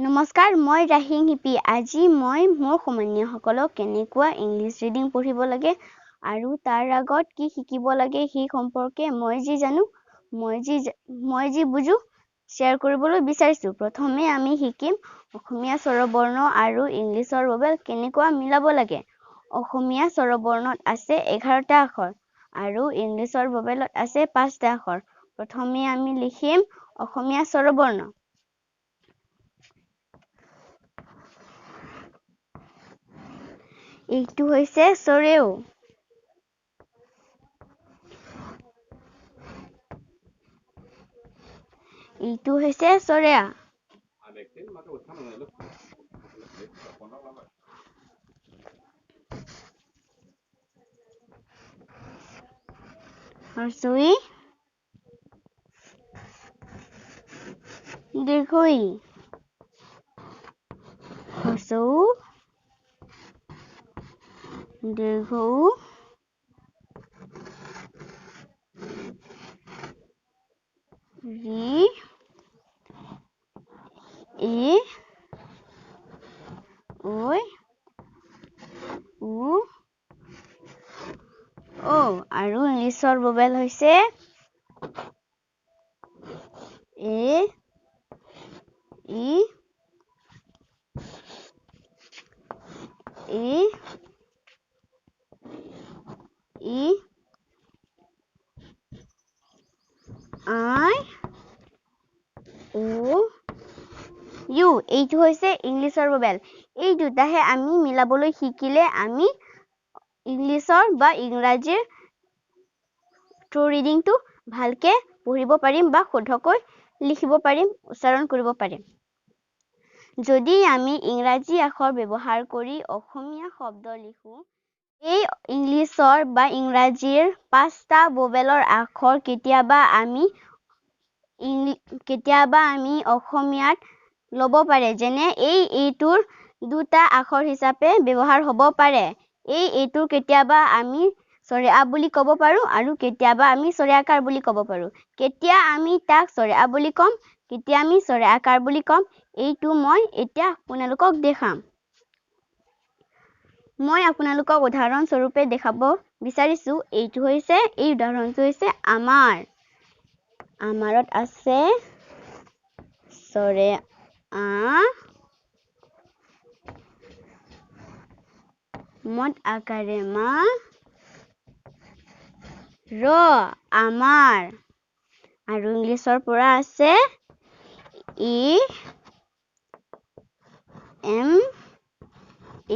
নমস্কাৰ মই ৰাহিং হিপি আজি মই মোৰ সমনীয়াসকলক কেনেকুৱা ইংলিছ ৰিডিং পঢ়িব লাগে আৰু তাৰ আগত কি শিকিব লাগে সেই সম্পৰ্কে মই যি জানো মই যি বুজো শ্বেয়াৰ কৰিবলৈ বিচাৰিছো প্ৰথমে আমি শিকিম অসমীয়া স্বৰবৰ্ণ আৰু ইংলিছৰ ভৱেল কেনেকুৱা মিলাব লাগে অসমীয়া স্বৰবৰ্ণত আছে 11টা আখৰ আৰু ইংলিছৰ ভৱেলত আছে 5টা আখৰ প্ৰথমে আমি লিখিম অসমীয়া স্বৰবৰ্ণ এইটো হৈছে সৰেও এইটো হৈছে সৰেয়া হৰসই দীৰ্ঘই হৰসৌ দীৰ্ঘৌ ৰি এ ঐ উ ও আৰু ইংলিছৰ ভৱেল হৈছে এ ই ই আই ও ইউ এইটো হৈছে ইংলিছৰ ভৱেল এই দুটাহে আমি মিলাবলৈ শিকিলে আমি ইংলিছৰ বা ইংৰাজীৰ ট্ৰু ৰিডিংটো ভালকে পঢ়িব পাৰিম বা শুদ্ধকৈ লিখিব পাৰিম উচ্চাৰণ কৰিব পাৰিম যদি আমি ইংৰাজী আখৰ ব্যৱহাৰ কৰি অসমীয়া শব্দ লিখো এই ইংলিছৰ বা ইংৰাজীৰ 5টা ভৱেলৰ আখৰ কেতিয়াবা আমি অসমীয়াত লব পাৰে যেনে এইটোৰ দুটা আখৰ হিচাপে ব্যৱহাৰ হ'ব পাৰে এইটোৰ কেতিয়াবা আমি সৰেয়া বুলি ক'ব পাৰো আৰু কেতিয়াবা আমি সৰেয়াকাৰ বুলি ক'ব পাৰো কেতিয়া আমি তাক সৰেয়া বুলি কম কেতিয়া আমি সৰেয়াকাৰ বুলি কম এইটো মই এতিয়া আপোনালোকক দেখাম মই আপোনালোকক উদাহৰণ স্বৰূপে দেখাব বিচাৰিছো এইটো হৈছে এই উদাহৰণটো হৈছে আমাৰত আছে সৰেয়া মত আকাৰে মা ৰ আমাৰ আৰু ইংলিছৰ পৰা আছে ই এম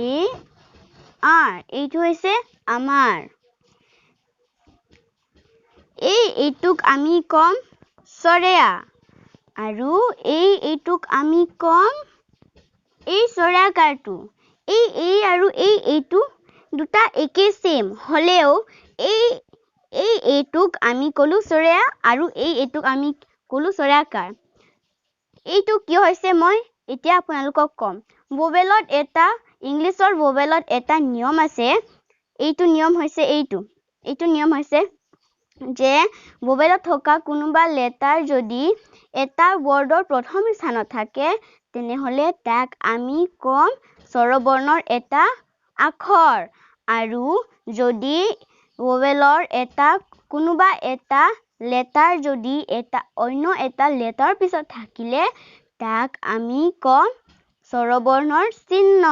এ আৰ এইটো হৈছে আমাৰ এইটোক আমি কম সৰেয়া আৰু এইটোক আমি কম এই সৰেয়াকাৰটো এই আৰু এইটো দুটা একে সেম হলেও এইটোক আমি কলো সৰেয়া আৰু এইটোক আমি কলো সৰেয়াকাৰ এইটো কি হৈছে মই এতিয়া আপোনালোকক কম ভৱেলত এটা ইংলিছৰ ভৱেলত এটা নিয়ম আছে এইটো নিয়ম হৈছে এইটো নিয়ম হৈছে যে ভৱেলত থকা কোনোবা লেটাৰ যদি এটা ৱৰ্ডৰ প্ৰথম স্থানত থাকে তেনেহলে তাক আমি কম স্বৰবৰ্ণৰ এটা আখৰ আৰু যদি ভৱেলৰ কোনোবা এটা লেটাৰ যদি অন্য এটা লেটাৰ পিছত থাকিলে তাক আমি কম স্বৰবৰ্ণৰ চিহ্ন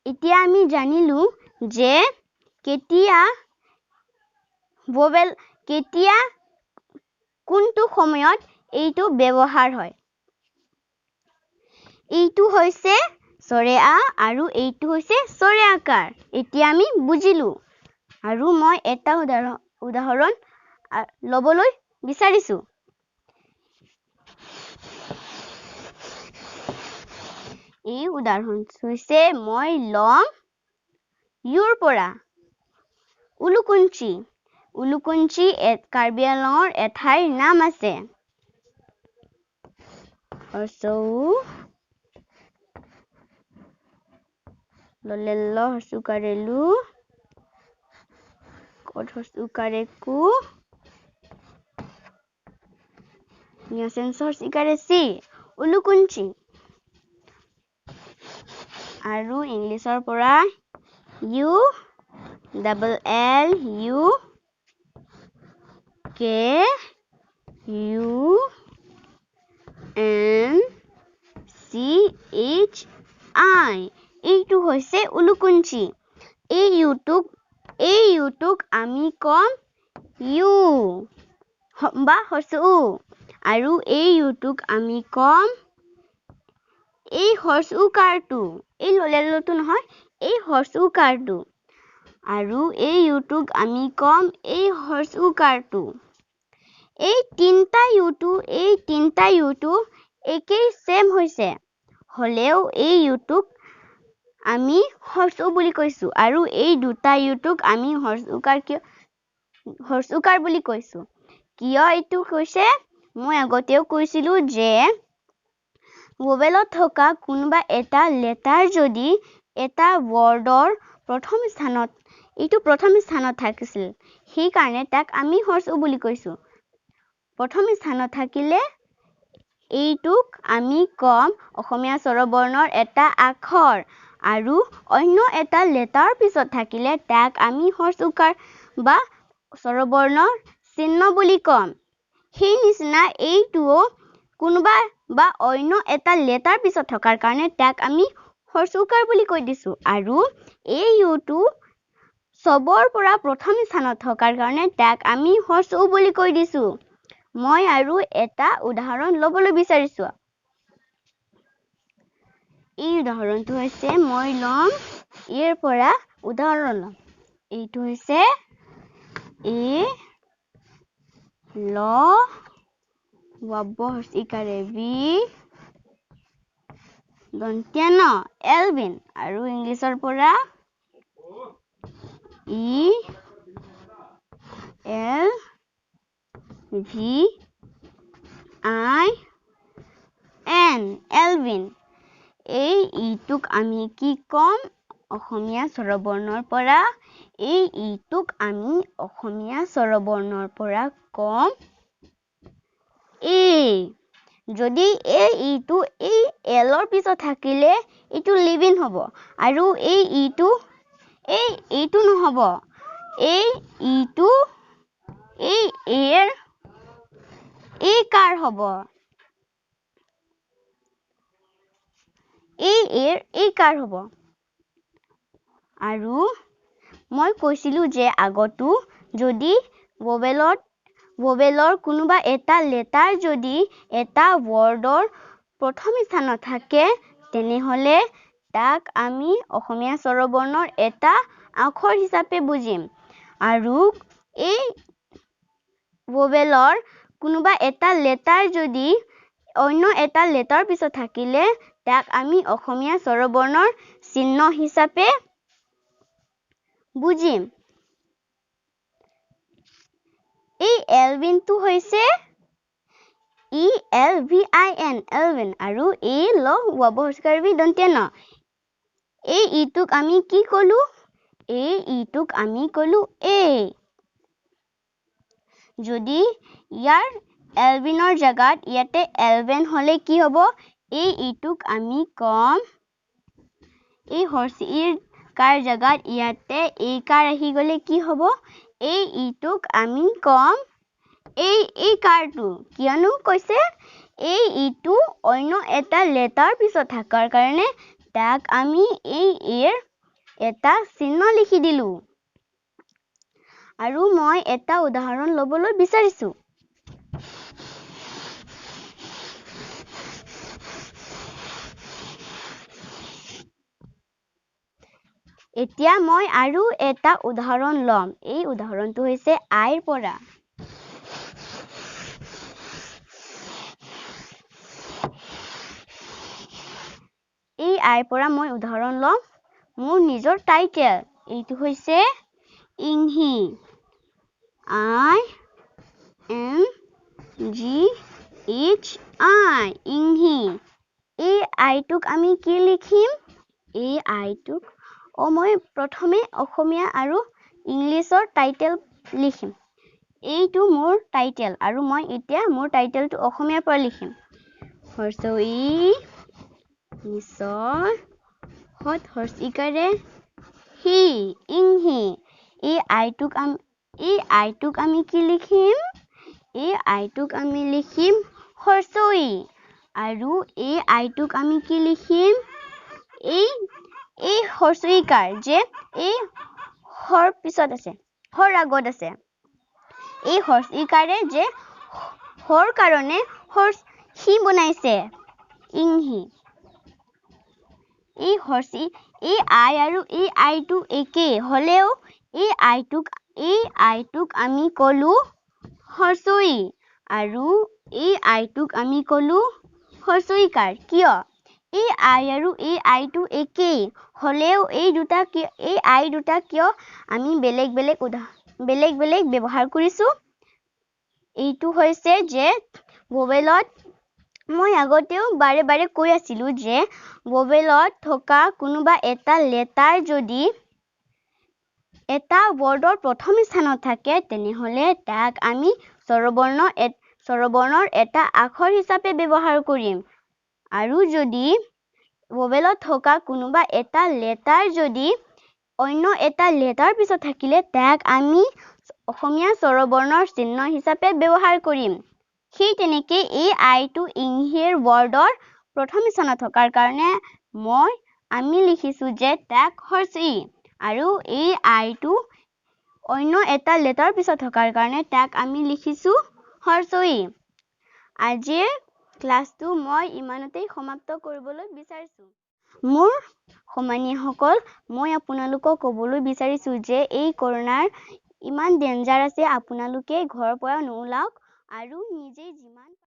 এতিয়া আমি জানিলো যে কেতিয়া কোনটো সময়ত এইটো ব্যৱহাৰ হয় এইটো হৈছে সৰেয়া আৰু এইটো হৈছে সৰেয়াকাৰ এতিয়া আমি বুজিলো আৰু মই এটা উদাহৰণ লবলৈ বিচাৰিছো এই উদাহৰণটো হৈছে মই লম ইউৰ পৰা উলুকুঞ্চি কাৰ্বি আংলঙৰ এঠাইৰ নাম আছে ললেল্ল হসুকাৰেলু কত হসুকাৰেকু চেঞ্চৰ চিকাৰে চি উলুকুঞ্চি আৰু ইংলিছৰ পৰা U double L U K U N C H আই এইটো হৈছে উলুকুঞ্চি এই ইউটোক আমি কম ইউ বা হৰসু আৰু এই ইউটোক আমি কম এই হৰসু কাৰটো এই ললেলটো নহয় এই হৰসু কাৰটো আৰু এই ইউটোক আমি কম এই হৰসু কাৰটো এই তিনটা ইউটো একেই সেম হৈছে হলেও এই ইউটোক আমি হৰসু বুলি কৈছো আৰু এই দুটা ইউটোক আমি হৰসুকাৰ বুলি কৈছো কিয় এইটো কৈছে মই আগতেও কৈছিলো যে ভোৱেলত থকা কোনোবা এটা লেটাৰ যদি এটা ৱৰ্ডৰ প্ৰথম স্থানত থাকিছিল সেই কাৰণে তাক আমি হৰসু বুলি কৈছো প্ৰথম স্থানত থাকিলে এইটোক আমি কম অসমীয়া স্বৰবৰ্ণৰ এটা আখৰ আৰু অন্য এটা লেটাৰ পিছত থাকিলে তাক আমি হৰসুকাৰ বা স্বৰবৰ্ণৰ চিহ্ন বুলি কম সেই নিচিনা এইটোও কোনোবা বা অন্য এটা লেটাৰ পিছত থকাৰ কাৰণে তাক আমি হৰসুকাৰ বুলি কৈ দিছো আৰু এই ইউটো সবৰ পৰা প্ৰথম স্থানত থকাৰ কাৰণে তাক আমি হৰসু বুলি কৈ দিছো মই আৰু এটা উদাহৰণ লবলৈ বিচাৰিছো এই উদাহৰণটো হৈছে মই লম ইয়াৰ পৰা উদাহৰণ লম এইটো হৈছে এ ল ৱবহচিকাৰে বি দন্ত্য এলভিন আৰু ইংলিছৰ পৰা ই এল ভি আই এন এলভিন এই ইটোক আমি কি কম অসমীয়া স্বৰবৰ্ণৰ পৰা এই ইটোক আমি অসমীয়া স্বৰবৰ্ণৰ পৰা কম এই যদি এই ইটো এই এলৰ পিছত থাকিলে ইটো লিভিন হ'ব আৰু এই ইটো নহব এই ইটো এই এৰ এই কাৰ হ'ব এই কাৰ হ'ব আৰু মই কৈছিলো যে আগতো যদি ভোৱেলৰ কোনোবা এটা লেটাৰ যদি এটা ৱৰ্ডৰ প্ৰথম স্থানত থাকে তেনেহলে তাক আমি অসমীয়া স্বৰবৰ্ণৰ এটা আখৰ হিচাপে বুজিম আৰু এই ভোৱেলৰ কোনোবা এটা লেটাৰ যদি অন্য এটা লেটাৰ পিছত থাকিলে তাক আমি অসমীয়া স্বৰবৰ্ণৰ চিহ্ন হিচাপে বুজিম এই এলভিনটো হৈছে ই এল ভি আই এন এলভিন আৰু এই ল ৱবহচিকাৰে বি দন্ত্য ন এই ইটোক আমি কি কলো এই ইটোক আমি কলো এই যদি ইয়াৰ এলভিনৰ জাগাত ইয়াতে এলভেন হলে কি হ'ব এই ইটোক আমি কম এই হৰসিৰ কাৰ জাগাত ইয়াতে এই কাৰ আহি গলে কি হ'ব এই ইটোক আমি কম এই কাৰটো কিয়নো কৈছে এই ইটো অন্য এটা লেটাৰ পিছত থকাৰ কাৰণে তাক আমি এই এৰ এটা চিহ্ন লিখি দিলো আৰু মই এটা উদাহৰণ লবলৈ বিচাৰিছো এতিয়া মই আৰু এটা উদাহৰণ লম এই উদাহৰণটো হৈছে আইৰ পৰা এই আইৰ পৰা মই উদাহৰণ লম মোৰ নিজৰ টাইটেল এইটো হৈছে ইংহি I N G H I ইংহি এই আইটোক আমি কি লিখিম এই আইটোক মই প্ৰথমে অসমীয়া আৰু ইংলিছৰ টাইটেল লিখিম এইটো মোৰ টাইটেল আৰু মই এতিয়া মোৰ টাইটেলটো অসমীয়াৰ পৰা লিখিম হৰ্ষই নিশ্চয় হত হৰ্ষিকাৰে হি ইংহি এই আইটোক আমি কি লিখিম এই আইটোক আমি লিখিম হৰ্ষই আৰু এই আইটোক আমি কি লিখিম এই হৰ্ষইকাৰ যে এই হৰ পিছত আছে হৰ আগত আছে এই হৰ্ষইকাৰে যে হৰ কাৰণে হি বনাইছে ইংহি এই আই আৰু এই আইটো একে হলেও এই আইটোক আমি কলো হৰ্ষই আৰু এই আইটোক আমি কলো হৰ্ষইকাৰ কিয় এই আই আৰু এই আইটো একেই হলেও এই আই দুটা কিয় আমি বেলেগ বেলেগ ব্যৱহাৰ কৰিছো এইটো হৈছে যে ভোৱেলত মই আগতেও বাৰে কৈ আছিলো যে ভোৱেলত থকা কোনোবা এটা লেটাৰ যদি এটা ৱৰ্ডৰ প্ৰথম স্থানত থাকে তেনেহলে তাক আমি স্বৰবৰ্ণৰ এটা আখৰ হিচাপে ব্যৱহাৰ কৰিম আৰু যদি ভোৱেলত থকা কোনোবা এটা লেটাৰ যদি অন্য এটা লেটাৰ পিছত থাকিলে তাক আমি অসমীয়া স্বৰবৰ্ণৰ চিহ্ন হিচাপে ব্যৱহাৰ কৰিম সেই তেনেকৈ এই আইটো ইংহিৰ ৱৰ্ডৰ প্ৰথম স্থানত থকাৰ কাৰণে আমি লিখিছো যে তাক হৰ্ষই আৰু এই আইটো অন্য এটা লেটাৰ পিছত থকাৰ কাৰণে তাক আমি লিখিছো হৰ্ষই আজিৰ ক্লাছটো মই ইমানতেই সমাপ্ত কৰিবলৈ বিচাৰিছো মোৰ সমানীয়াসকল মই আপোনালোকক ক'বলৈ বিচাৰিছো যে এই কৰোনাৰ ইমান ডেঞ্জাৰ আছে আপোনালোকে ঘৰৰ পৰা নোলাওক আৰু নিজে যিমান